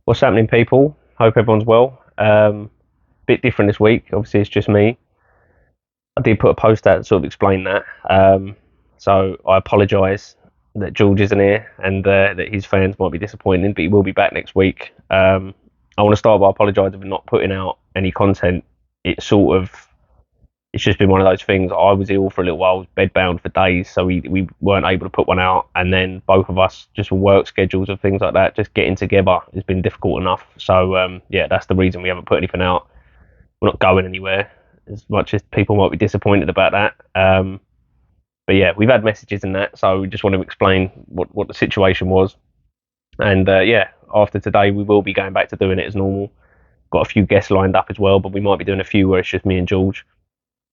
What's happening, people? Hope everyone's well. Bit different this week. Obviously, it's just me. I did put a post out to sort of explain that. So I apologise that George isn't here and that his fans might be disappointed, but he will be back next week. I want to start by apologising for not putting out any content. It's just been one of those things. I was ill for a little while, bedbound for days, so we weren't able to put one out. And then both of us, just with work schedules and things like that, just getting together has been difficult enough. So yeah, that's the reason we haven't put anything out. We're not going anywhere, as much as people might be disappointed about that. But yeah, we've had messages and that, so we just want to explain what the situation was. And yeah, after today, we will be going back to doing it as normal. Got a few guests lined up as well, but we might be doing a few where it's just me and George.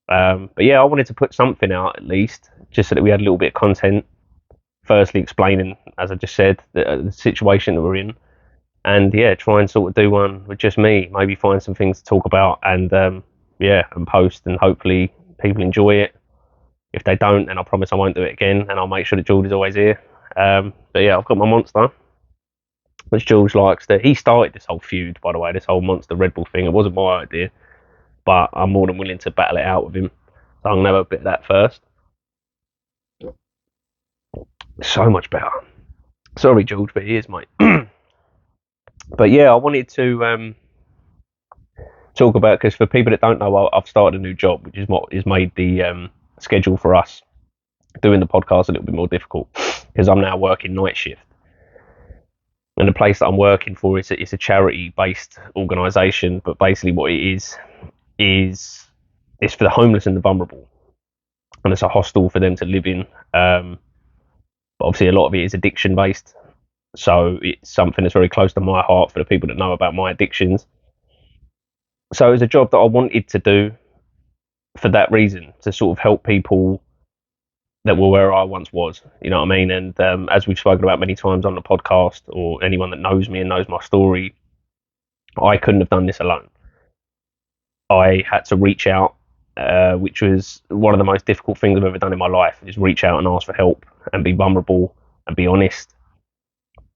But yeah, I wanted to put something out at least, just so that we had a little bit of content. Firstly, explaining, as I just said, the situation that we're in, and yeah, try and sort of do one with just me. Maybe find some things to talk about, and yeah, and post, and hopefully people enjoy it. If they don't, then I promise I won't do it again, and I'll make sure that George is always here. But yeah, I've got my monster, which George likes. He started this whole feud, by the way, this whole Monster Red Bull thing. It wasn't my idea, but I'm more than willing to battle it out with him. So I'm gonna have a bit of that first. So much better. Sorry, George, but he is, mate. But yeah, I wanted to talk about, because for people that don't know, I've started a new job, which is what has made the schedule for us doing the podcast a little bit more difficult, because I'm now working night shift. And the place that I'm working for is it's a charity-based organisation, but basically what it is it's for the homeless and the vulnerable, and it's a hostel for them to live in. But obviously, a lot of it is addiction-based, so it's something that's very close to my heart for the people that know about my addictions. So it's a job that I wanted to do for that reason, to sort of help people that were where I once was. You know what I mean? And as we've spoken about many times on the podcast, or anyone that knows me and knows my story, I couldn't have done this alone. I had to reach out, which was one of the most difficult things I've ever done in my life, is reach out and ask for help and be vulnerable and be honest.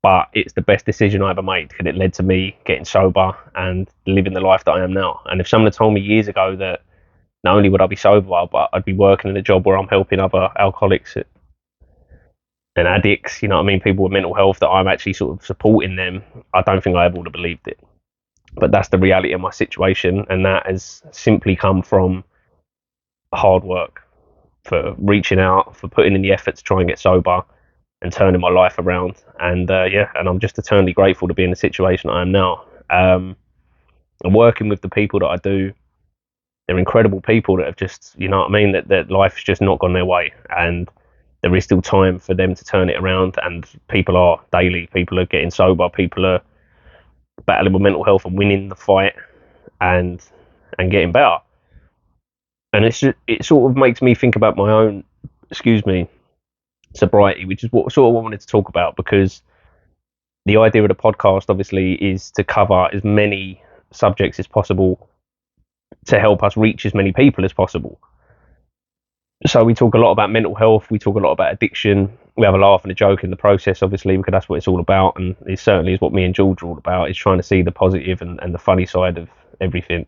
But it's the best decision I ever made, because it led to me getting sober and living the life that I am now. And if someone had told me years ago that not only would I be sober, but I'd be working in a job where I'm helping other alcoholics and addicts, you know what I mean, people with mental health, that I'm actually sort of supporting them, I don't think I ever would have believed it. But that's the reality of my situation, and that has simply come from hard work, for reaching out, for putting in the effort to try and get sober and turning my life around. And yeah, and I'm just eternally grateful to be in the situation I am now. And working with the people that I do, they're incredible people that have just, you know what I mean, that life's just not gone their way, and there is still time for them to turn it around. And people are getting sober, people are battling with mental health and winning the fight, and getting better. And it sort of makes me think about my own, sobriety, which is what sort of what I wanted to talk about, because the idea of the podcast obviously is to cover as many subjects as possible to help us reach as many people as possible. So we talk a lot about mental health, we talk a lot about addiction, we have a laugh and a joke in the process, obviously, because that's what it's all about. And it certainly is what me and George are all about, is trying to see the positive and the funny side of everything.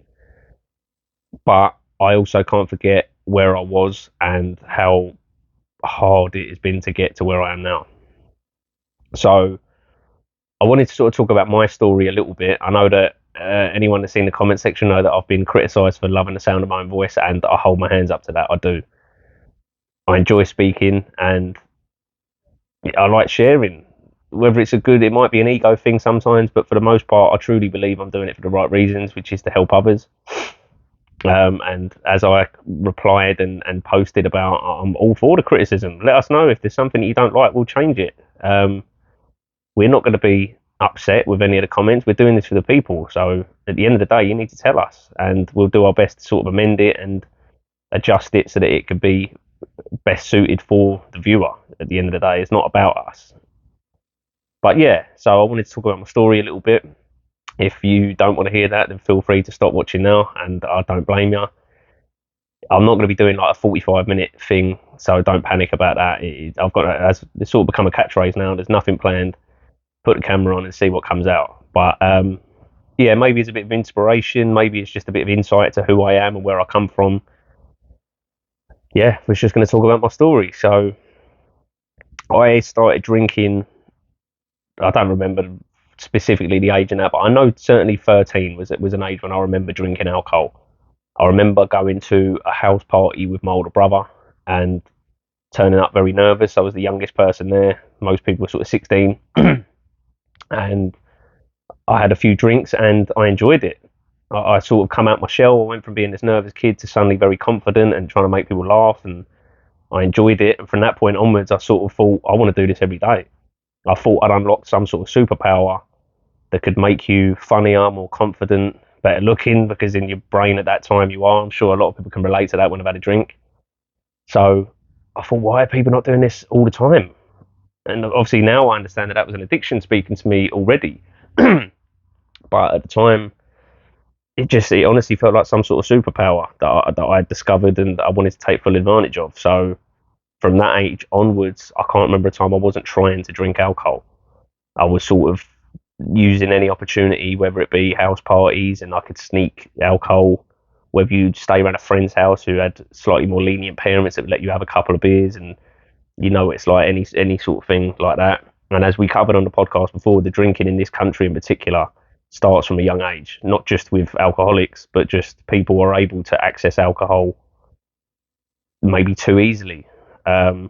But I also can't forget where I was and how hard it has been to get to where I am now. So I wanted to sort of talk about my story a little bit. I know that anyone that's seen the comment section know that I've been criticised for loving the sound of my own voice, and I hold my hands up to that. I do. I enjoy speaking, and I like sharing. Whether it's it might be an ego thing sometimes, but for the most part, I truly believe I'm doing it for the right reasons, which is to help others. And as I replied and posted about, I'm all for the criticism. Let us know if there's something that you don't like, we'll change it. We're not going to be upset with any of the comments. We're doing this for the people. So at the end of the day, you need to tell us, and we'll do our best to sort of amend it and adjust it so that it could be best suited for the viewer. At the end of the day, it's not about us. But yeah, so I wanted to talk about my story a little bit. If you don't want to hear that, then feel free to stop watching now, and I don't blame you. I'm not going to be doing like a 45-minute thing, so don't panic about that. I've got it's sort of become a catchphrase now. There's nothing planned. put the camera on and see what comes out. But yeah, maybe it's a bit of inspiration. Maybe it's just a bit of insight to who I am and where I come from. Yeah, we're just going to talk about my story. So I started drinking. I don't remember specifically the age of that, but I know certainly 13 was an age when I remember drinking alcohol. I remember going to a house party with my older brother and turning up very nervous. I was the youngest person there. Most people were sort of 16. And I had a few drinks and I enjoyed it. I sort of come out my shell. I went from being this nervous kid to suddenly very confident and trying to make people laugh. And I enjoyed it. And from that point onwards, I sort of thought, I want to do this every day. I thought I'd unlocked some sort of superpower that could make you funnier, more confident, better looking, because in your brain at that time you are. I'm sure a lot of people can relate to that when they've had a drink. So I thought, why are people not doing this all the time? And obviously now I understand that that was an addiction speaking to me already. But at the time, it honestly felt like some sort of superpower that I had discovered and that I wanted to take full advantage of. So from that age onwards, I can't remember a time I wasn't trying to drink alcohol. I was sort of using any opportunity, whether it be house parties and I could sneak alcohol, whether you'd stay around a friend's house who had slightly more lenient parents that would let you have a couple of beers, and it's like any sort of thing like that. And as we covered on the podcast before, the drinking in this country in particular starts from a young age, not just with alcoholics, but just people are able to access alcohol maybe too easily. But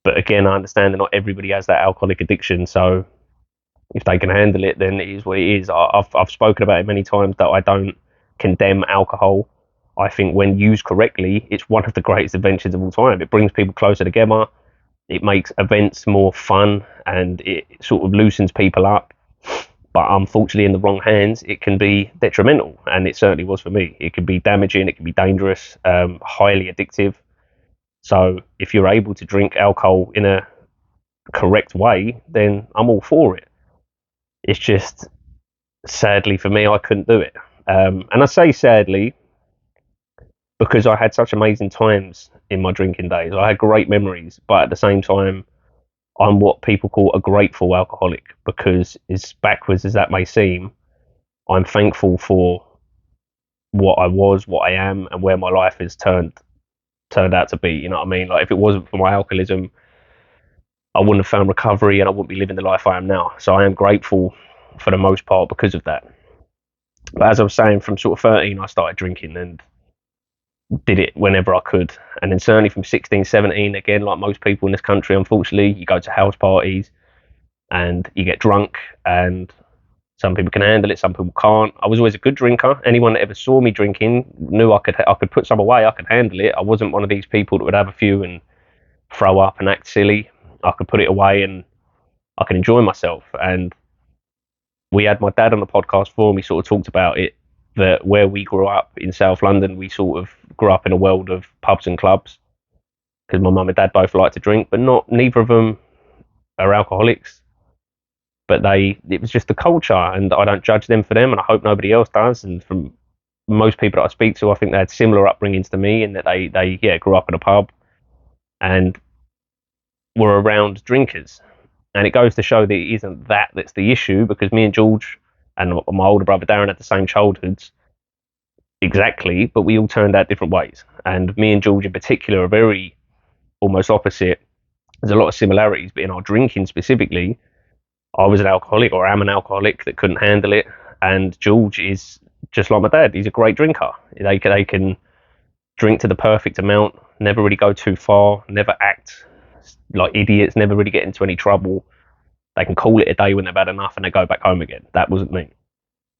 again, I understand that not everybody has that alcoholic addiction, so if they can handle it, then it is what it is. I've spoken about it many times that I don't condemn alcohol. I think when used correctly, it's one of the greatest inventions of all time. It brings people closer together. It makes events more fun and it sort of loosens people up. But unfortunately, in the wrong hands, it can be detrimental. And it certainly was for me. It can be damaging. It can be dangerous, highly addictive. So if you're able to drink alcohol in a correct way, then I'm all for it. It's just, sadly for me, I couldn't do it. And I say sadly because I had such amazing times in my drinking days. I had great memories, but at the same time, I'm what people call a grateful alcoholic, because as backwards as that may seem, I'm thankful for what I was, what I am, and where my life has turned out to be. You know what I mean? Like if it wasn't for my alcoholism, I wouldn't have found recovery and I wouldn't be living the life I am now. So I am grateful for the most part because of that. But as I was saying, from sort of 13, I started drinking and did it whenever I could. And then certainly from 16, 17, again, like most people in this country, unfortunately, you go to house parties and you get drunk, and some people can handle it, some people can't. I was always a good drinker. Anyone that ever saw me drinking knew I could put some away, I could handle it. I wasn't one of these people that would have a few and throw up and act silly. I could put it away and I could enjoy myself. And we had my dad on the podcast for me, sort of talked about it, that where we grew up in South London, we sort of grew up in a world of pubs and clubs, because my mum and dad both like to drink, but neither of them are alcoholics. But it was just the culture, and I don't judge them for them, and I hope nobody else does. And from most people that I speak to, I think they had similar upbringings to me, in that they grew up in a pub and were around drinkers. And it goes to show that it isn't that's the issue, because me and George and my older brother Darren had the same childhoods exactly, but we all turned out different ways. And me and George in particular are very almost opposite. There's a lot of similarities, but in our drinking specifically, I was an alcoholic, or am an alcoholic, that couldn't handle it. And George is just like my dad. He's a great drinker. They can drink to the perfect amount, never really go too far, never act like idiots, never really get into any trouble. They can call it a day when they've had enough and they go back home again. That wasn't me.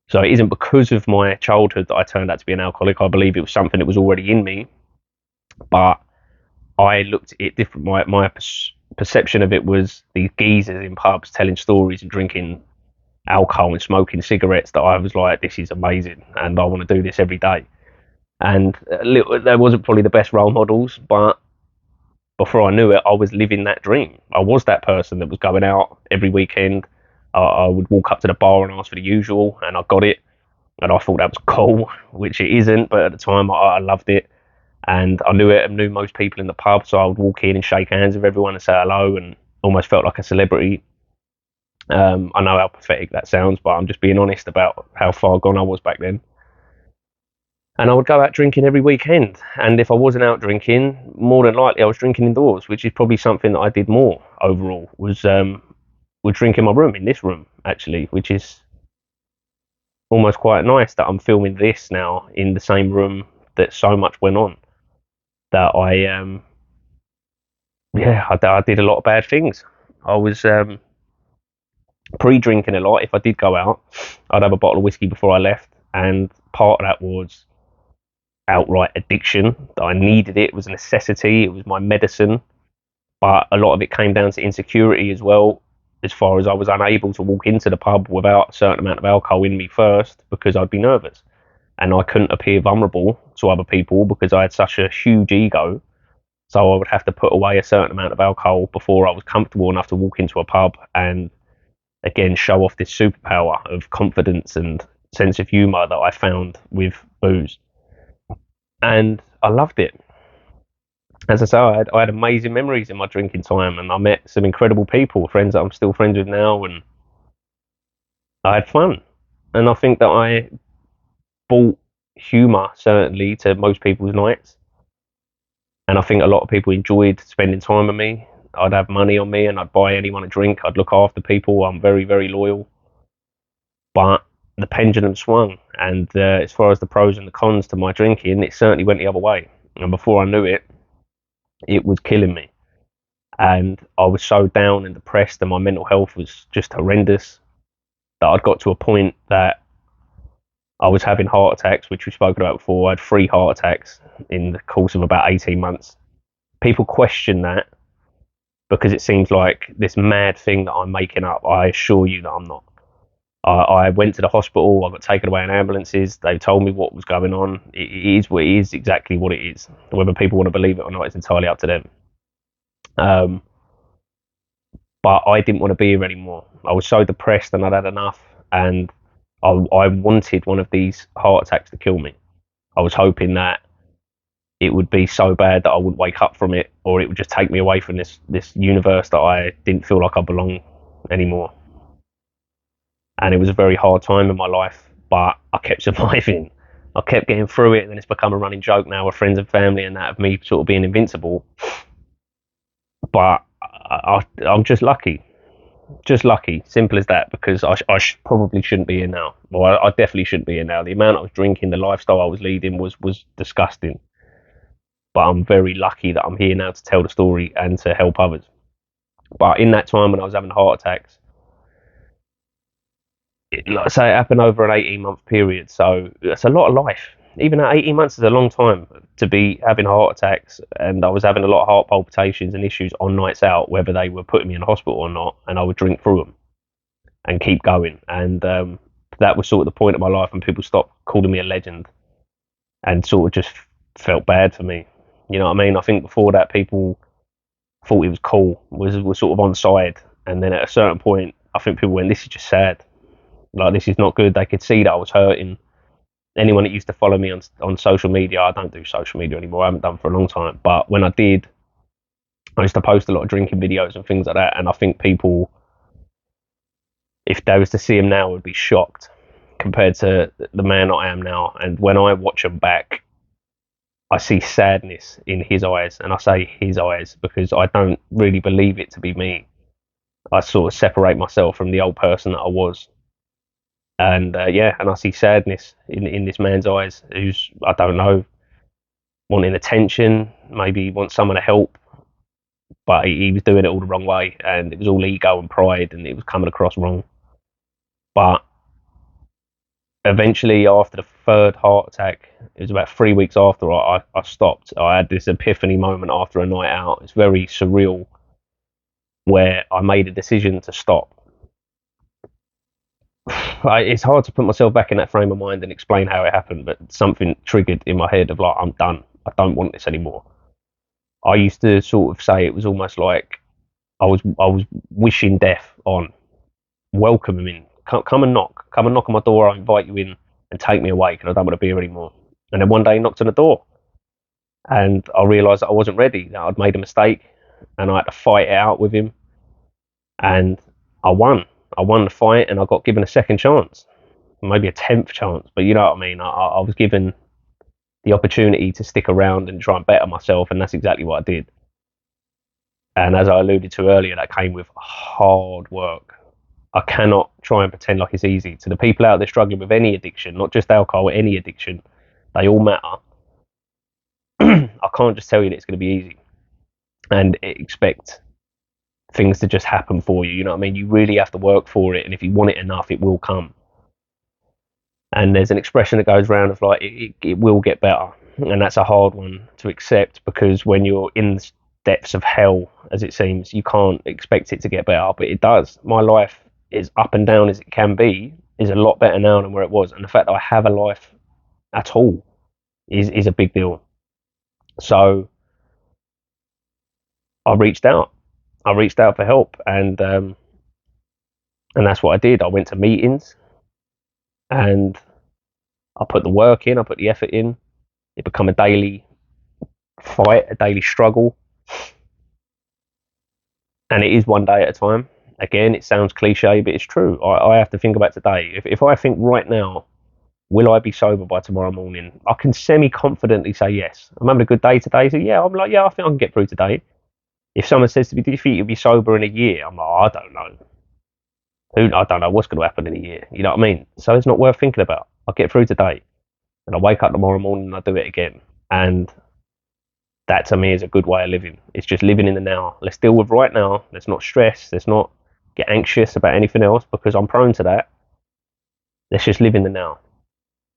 So it isn't because of my childhood that I turned out to be an alcoholic. I believe it was something that was already in me, but I looked at it different. My perception of it was these geezers in pubs telling stories and drinking alcohol and smoking cigarettes, that I was like, this is amazing and I want to do this every day. And there wasn't probably the best role models, but before I knew it, I was living that dream. I was that person that was going out every weekend. I would walk up to the bar and ask for the usual, and I got it. And I thought that was cool, which it isn't, but at the time I loved it. And I knew it and knew most people in the pub, so I would walk in and shake hands with everyone and say hello and almost felt like a celebrity. I know how pathetic that sounds, but I'm just being honest about how far gone I was back then. And I would go out drinking every weekend. And if I wasn't out drinking, more than likely I was drinking indoors, which is probably something that I did more overall. Was drink in my room, in this room actually, which is almost quite nice that I'm filming this now in the same room that so much went on. That I did a lot of bad things. I was pre-drinking a lot. If I did go out, I'd have a bottle of whiskey before I left, and part of that was outright addiction. That I needed it. It was a necessity. It was my medicine. But a lot of it came down to insecurity as well, as far as I was unable to walk into the pub without a certain amount of alcohol in me first because I'd be nervous. And I couldn't appear vulnerable to other people because I had such a huge ego. So I would have to put away a certain amount of alcohol before I was comfortable enough to walk into a pub and again show off this superpower of confidence and sense of humour that I found with booze. And I loved it. As I say, I had amazing memories in my drinking time, and I met some incredible people, friends that I'm still friends with now, and I had fun. And I think that I brought humour certainly to most people's nights, and I think a lot of people enjoyed spending time with me. I'd have money on me, and I'd buy anyone a drink. I'd look after people. I'm very, very loyal, but the pendulum swung, and as far as the pros and the cons to my drinking, it certainly went the other way. And before I knew it, it was killing me. And I was so down and depressed, and my mental health was just horrendous that I'd got to a point that I was having heart attacks, which we've spoken about before. I had 3 heart attacks in the course of about 18 months. People question that because it seems like this mad thing that I'm making up. I assure you that I'm not. I went to the hospital. I got taken away in ambulances. They told me what was going on. It is what it is, exactly what it is. Whether people want to believe it or not is entirely up to them. Um, but I didn't want to be here anymore. I was so depressed and I'd had enough, and I wanted one of these heart attacks to kill me. I was hoping that it would be so bad that I wouldn't wake up from it, or it would just take me away from this universe that I didn't feel like I belonged anymore. And it was a very hard time in my life, but I kept surviving. I kept getting through it, and then it's become a running joke now with friends and family and that of me sort of being invincible. But I'm just lucky, simple as that. Because probably shouldn't be here now. Well, I definitely shouldn't be here now. The amount I was drinking, the lifestyle I was leading was disgusting. But I'm very lucky that I'm here now to tell the story and to help others. But in that time when I was having heart attacks, like I say, it happened over an 18-month period. So that's a lot of life. Even at 18 months is a long time to be having heart attacks. And I was having a lot of heart palpitations and issues on nights out, whether they were putting me in hospital or not. And I would drink through them and keep going. And that was sort of the point of my life when people stopped calling me a legend and sort of just felt bad for me. You know what I mean? I think before that, people thought it was cool, was sort of on side. And then at a certain point, I think people went, "This is just sad. Like, this is not good." They could see that I was hurting. Anyone that used to follow me on social media, I don't do social media anymore. I haven't done for a long time. But when I did, I used to post a lot of drinking videos and things like that. And I think people, if they was to see him now, would be shocked compared to the man I am now. And when I watch him back, I see sadness in his eyes, and I say his eyes because I don't really believe it to be me. I sort of separate myself from the old person that I was, and and I see sadness in this man's eyes, who's, I don't know, wanting attention, maybe wants someone to help, but he was doing it all the wrong way, and it was all ego and pride, and it was coming across wrong. But eventually, after the 3rd heart attack, it was about 3 weeks after I stopped. I had this epiphany moment after a night out. It's very surreal, where I made a decision to stop. It's hard to put myself back in that frame of mind and explain how it happened, but something triggered in my head of like, I'm done. I don't want this anymore. I used to sort of say it was almost like I was wishing death on, welcome him in. Come and knock. Come and knock on my door. I invite you in and take me away because I don't want to be here anymore. And then one day he knocked on the door, and I realised that I wasn't ready. That I'd made a mistake, and I had to fight it out with him. And I won. I won the fight and I got given a second chance, maybe a 10th chance. But you know what I mean? I was given the opportunity to stick around and try and better myself, and that's exactly what I did. And as I alluded to earlier, that came with hard work. I cannot try and pretend like it's easy. To the people out there struggling with any addiction, not just alcohol, any addiction, they all matter. I can't just tell you that it's going to be easy and expect things to just happen for you. You know what I mean? You really have to work for it, and if you want it enough, it will come. And there's an expression that goes around of like, it will get better. And that's a hard one to accept, because when you're in the depths of hell, as it seems, you can't expect it to get better, but it does. My life is up and down as it can be, is a lot better now than where it was. And the fact that I have a life at all is a big deal. So I reached out. I reached out for help, and that's what I did. I went to meetings and I put the work in, I put the effort in. It became a daily fight, a daily struggle, and it is one day at a time. Again, it sounds cliche, but it's true. I have to think about today. If I think right now, will I be sober by tomorrow morning? I can semi-confidently say yes. I'm having a good day today, so yeah, I'm like, yeah, I think I can get through today. If someone says to me, do you think you'll be sober in a year? I'm like, I don't know. I don't know what's going to happen in a year. You know what I mean? So it's not worth thinking about. I'll get through today. And I wake up tomorrow morning and I do it again. And that to me is a good way of living. It's just living in the now. Let's deal with right now. Let's not stress. Let's not get anxious about anything else, because I'm prone to that. Let's just live in the now.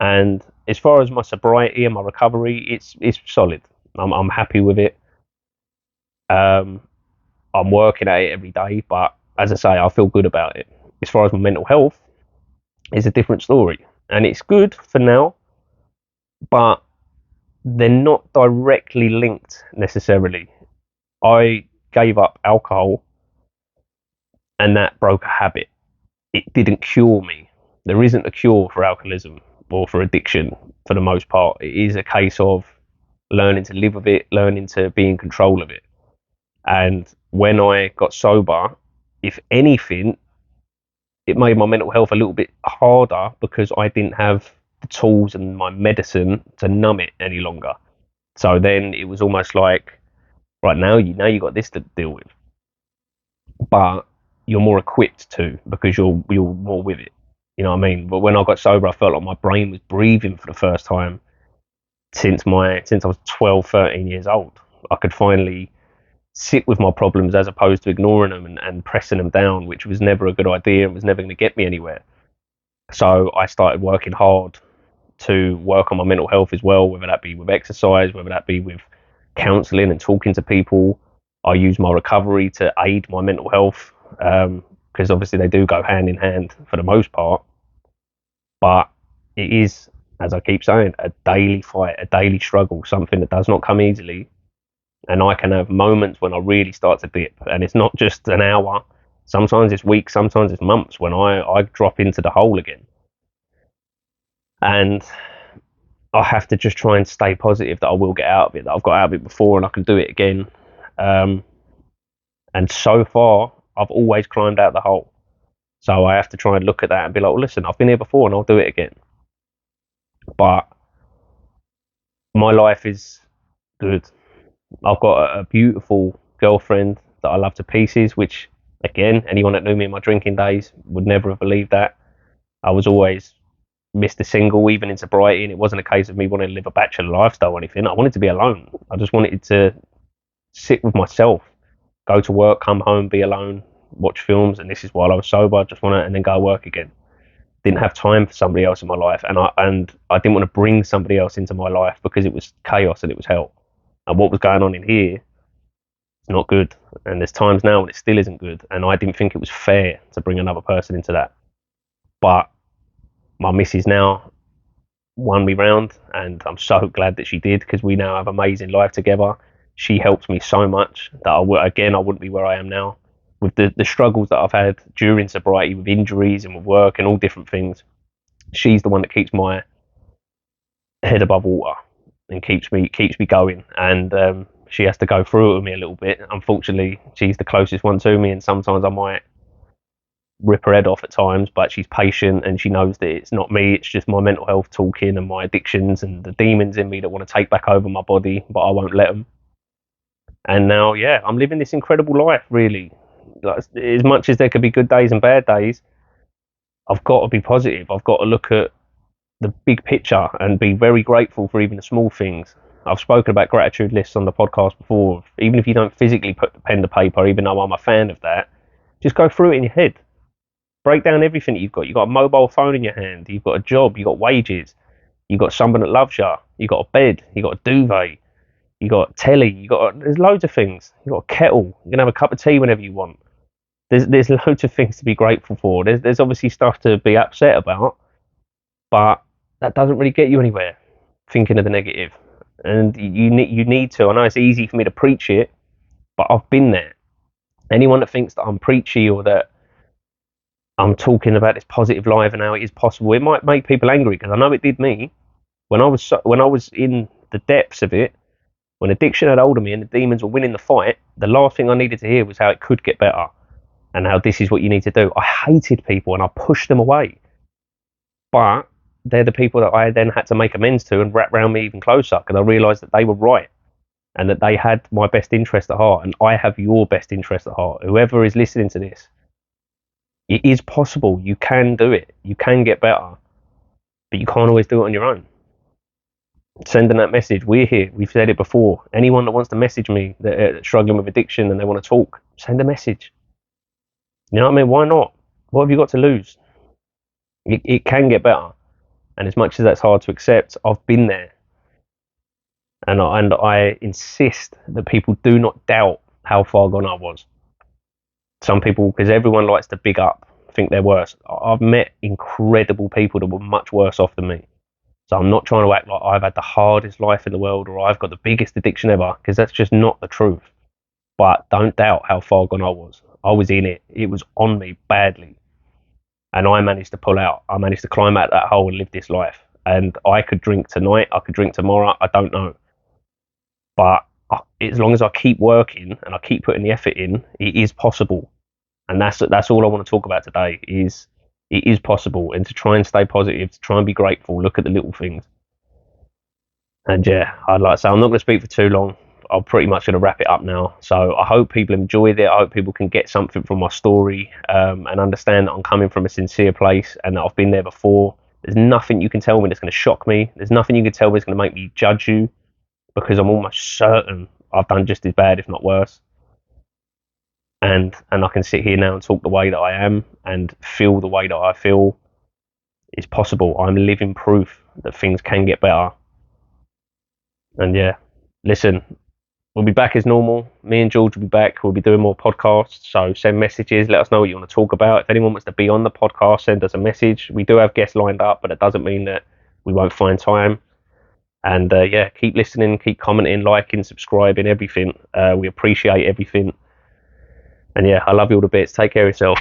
And as far as my sobriety and my recovery, it's solid. I'm happy with it. I'm working at it every day, but as I say, I feel good about it. As far as my mental health, it's a different story, and it's good for now, but they're not directly linked necessarily. I gave up alcohol, and that broke a habit. It didn't cure me. There isn't a cure for alcoholism or for addiction for the most part. It is a case of learning to live with it, learning to be in control of it. And when I got sober, if anything, it made my mental health a little bit harder, because I didn't have the tools and my medicine to numb it any longer. So then it was almost like, right, now you got this to deal with, but you're more equipped to, because you're more with it. You know what I mean? But when I got sober, I felt like my brain was breathing for the first time since I was 12, 13 years old. I could finally sit with my problems as opposed to ignoring them and pressing them down, which was never a good idea and was never going to get me anywhere. So I started working hard to work on my mental health as well, whether that be with exercise, whether that be with counselling and talking to people. I use my recovery to aid my mental health, because obviously they do go hand in hand for the most part. But it is, as I keep saying, a daily fight, a daily struggle, something that does not come easily. And I can have moments when I really start to dip, and it's not just an hour. Sometimes it's weeks, sometimes it's months when I drop into the hole again. And I have to just try and stay positive that I will get out of it, that I've got out of it before and I can do it again. And so far, I've always climbed out the hole. So I have to try and look at that and be like, well, listen, I've been here before and I'll do it again. But my life is good. I've got a beautiful girlfriend that I love to pieces, which, again, anyone that knew me in my drinking days would never have believed that. I was always Mr. Single, even in sobriety, and it wasn't a case of me wanting to live a bachelor lifestyle or anything. I wanted to be alone. I just wanted to sit with myself, go to work, come home, be alone, watch films, and this is while I was sober. I just want to, and then go work again. Didn't have time for somebody else in my life, and I didn't want to bring somebody else into my life, because it was chaos and it was hell. And what was going on in here is not good. And there's times now when it still isn't good, and I didn't think it was fair to bring another person into that. But my missus now won me round, and I'm so glad that she did, because we now have amazing life together. She helped me so much that I wouldn't be where I am now, with the struggles that I've had during sobriety, with injuries and with work and all different things. She's the one that keeps my head above water and keeps me going. And she has to go through it with me a little bit. Unfortunately, she's the closest one to me, and sometimes I might rip her head off at times, but she's patient and she knows that it's not me, it's just my mental health talking and my addictions and the demons in me that want to take back over my body, but I won't let them. And now, yeah, I'm living this incredible life, really. Like, as much as there could be good days and bad days, I've got to be positive. I've got to look at the big picture and be very grateful for even the small things. I've spoken about gratitude lists on the podcast before. Even if you don't physically put the pen to paper, even though I'm a fan of that, just go through it in your head. Break down everything that you've got. You've got a mobile phone in your hand. You've got a job. You've got wages. You've got someone that loves you. You've got a bed. You've got a duvet. You've got telly. There's loads of things. You've got a kettle. You can have a cup of tea whenever you want. There's loads of things to be grateful for. There's obviously stuff to be upset about, but that doesn't really get you anywhere. Thinking of the negative, and you need to. I know it's easy for me to preach it, but I've been there. Anyone that thinks that I'm preachy or that I'm talking about this positive life and how it is possible, it might make people angry, because I know it did me when I was in the depths of it. When addiction had hold of me and the demons were winning the fight, the last thing I needed to hear was how it could get better and how this is what you need to do. I hated people and I pushed them away. But they're the people that I then had to make amends to and wrap around me even closer, because I realised that they were right and that they had my best interest at heart, and I have your best interest at heart. Whoever is listening to this, it is possible. You can do it. You can get better, but you can't always do it on your own. Sending that message, we're here. We've said it before. Anyone that wants to message me that are struggling with addiction and they want to talk, send a message. You know what I mean? Why not? What have you got to lose? It can get better. And as much as that's hard to accept, I've been there. And I insist that people do not doubt how far gone I was. Some people, because everyone likes to big up, think they're worse. I've met incredible people that were much worse off than me. So I'm not trying to act like I've had the hardest life in the world or I've got the biggest addiction ever, because that's just not the truth. But don't doubt how far gone I was. I was in it. It was on me badly. And I managed to pull out. I managed to climb out of that hole and live this life. And I could drink tonight. I could drink tomorrow. I don't know. But as long as I keep working and I keep putting the effort in, it is possible. And that's all I want to talk about today. Is it is possible, and to try and stay positive, to try and be grateful, look at the little things. And yeah, I'd like to say I'm not going to speak for too long. I'm pretty much going to wrap it up now. So I hope people enjoyed it. I hope people can get something from my story, and understand that I'm coming from a sincere place and that I've been there before. There's nothing you can tell me that's going to shock me. There's nothing you can tell me that's going to make me judge you, because I'm almost certain I've done just as bad, if not worse. And I can sit here now and talk the way that I am and feel the way that I feel. It's possible. I'm living proof that things can get better. And yeah, listen, we'll be back as normal. Me and George will be back. We'll be doing more podcasts. So send messages. Let us know what you want to talk about. If anyone wants to be on the podcast, send us a message. We do have guests lined up, but it doesn't mean that we won't find time. And yeah, keep listening, keep commenting, liking, subscribing, everything. We appreciate everything. And yeah, I love you all to bits. Take care of yourself.